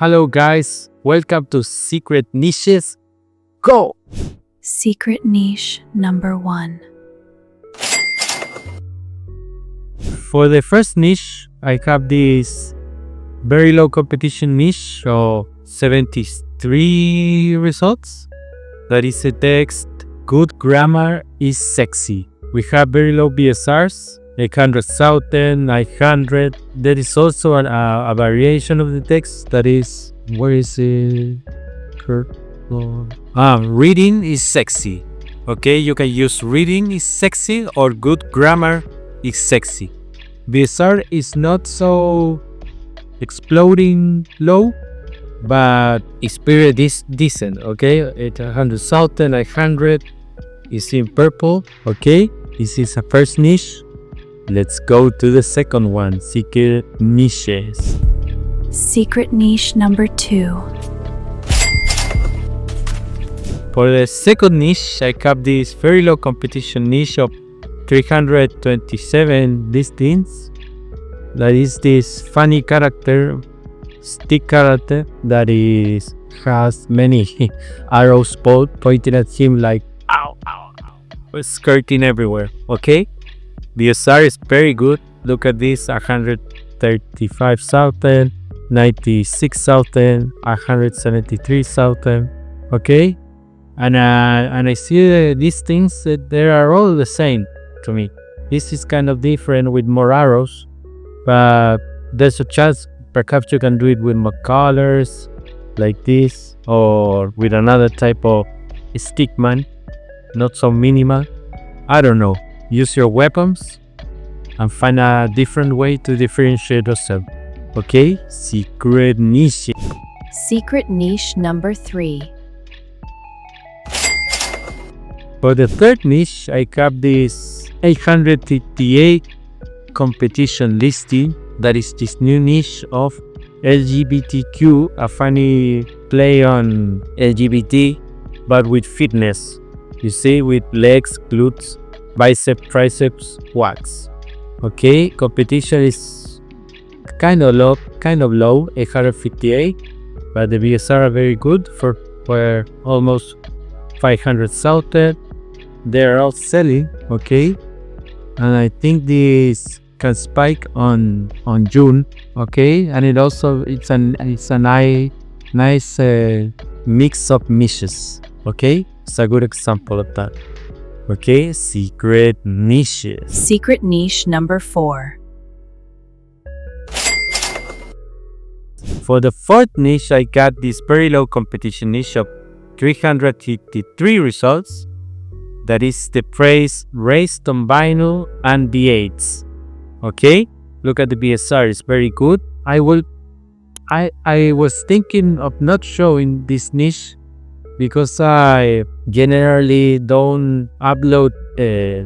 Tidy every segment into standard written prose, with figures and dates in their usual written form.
Hello guys, welcome to Secret Niches. Go! Secret niche number 1. For the first niche, I have this very low competition niche of 73 results. That is a text, good grammar is sexy. We have very low BSRs, 800,000, 900. There is also a variation of the text that is, where is it? Reading is sexy. Okay, you can use reading is sexy or good grammar is sexy. BSR is not so exploding low, but it's pretty decent. Okay, 800,000, 900 is in purple. Okay, this is a first niche. Let's go to the second one, secret niches. Secret niche number 2. For the second niche, I have this very low competition niche of 327 listings. That is this funny character, stick character, that has many arrows pointing at him like ow, ow, ow, skirting everywhere. Okay, BSR is very good. Look at this: 135,000, 96,000, 173,000. Okay. And I see these things that they are all the same to me. This is kind of different with more arrows, but there's a chance perhaps you can do it with more colors like this, or with another type of Stickman, not so minimal. I don't know. Use your weapons and find a different way to differentiate yourself. Okay? Secret niche. Secret niche number 3. For the third niche, I have this 858 competition listing. That is this new niche of LGBTQ, a funny play on LGBT, but with fitness. You see, with legs, glutes, biceps, triceps, quads. Okay, competition is kind of low, 858, but the BSR are very good for almost 500,000. They're all selling, okay, and I think this can spike on June, okay, and it's a nice mix of niches, okay. It's a good example of that. Okay, secret niches. Secret niche number 4. For the fourth niche, I got this very low competition niche of 353 results. That is the phrase raised on vinyl and V8s. Okay, look at the BSR, it's very good. I was thinking of not showing this niche because I generally don't upload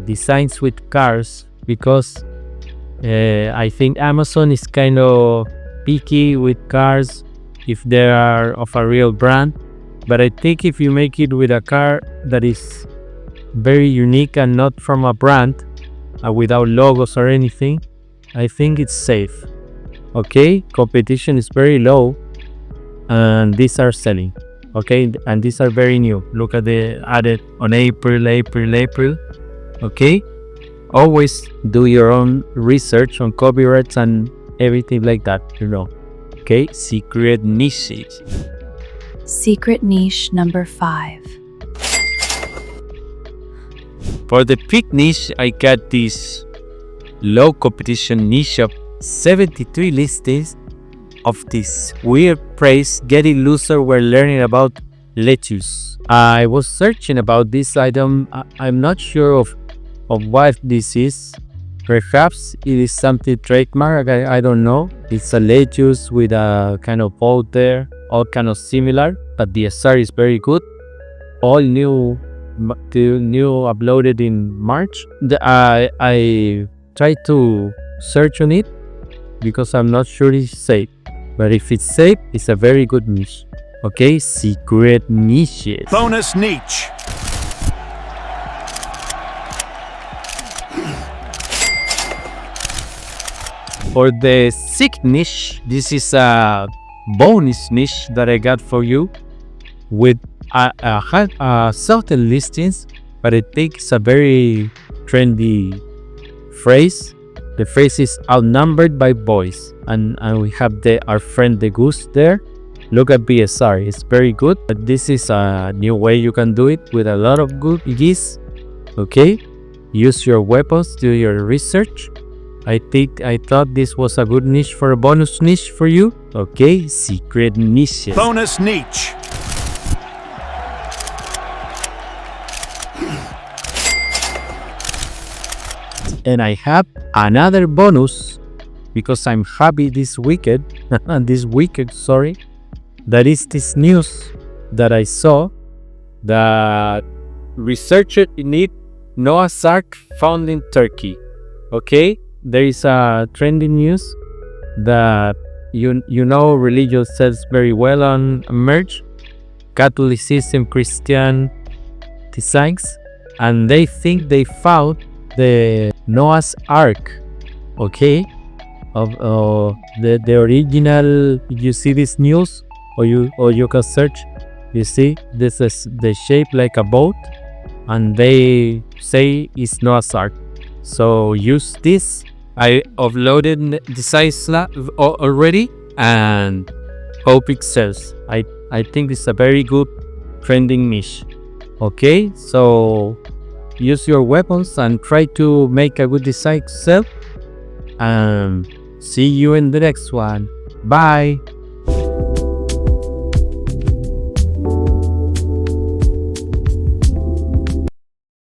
designs with cars, because I think Amazon is kind of picky with cars if they are of a real brand. But I think if you make it with a car that is very unique and not from a brand, without logos or anything, I think it's safe. Okay, competition is very low and these are selling. Okay, and these are very new. Look at the added on April. Okay, always do your own research on copyrights and everything like that, you know. Okay, secret niches. Secret niche number 5. For the fifth niche, I got this low competition niche of 73 listings of this weird phrase, getting looser when learning about lettuce. I was searching about this item. I'm not sure of what this is. Perhaps it is something trademark. I don't know. It's a lettuce with a kind of boat there, all kind of similar, but the SR is very good. All new uploaded in March. I tried to search on it because I'm not sure it's safe, but if it's safe, it's a very good niche. Okay, secret niches. Bonus niche. For the sixth niche, this is a bonus niche that I got for you with certain listings, but I think it's a very trendy phrase. The phrase is outnumbered by boys, and we have our friend the goose there. Look at BSR, it's very good, but this is a new way you can do it with a lot of good geese. Okay, use your weapons, do your research. I thought this was a good niche for a bonus niche for you. Okay, secret niches. Bonus niche. And I have another bonus because I'm happy this weekend. Sorry. That is this news that I saw that researchers need Noah's Ark found in Turkey. Okay, there is a trending news that you know religion sells very well on merch, Catholicism, Christian designs, and they think they found the Noah's Ark, okay, of the original. You see this news, or you can search. You see this is the shape like a boat, and they say it's Noah's Ark. So use this. I uploaded the size already and hope it sells. I think it's a very good trending niche. Okay, so use your weapons and try to make a good design sell. And see you in the next one. Bye.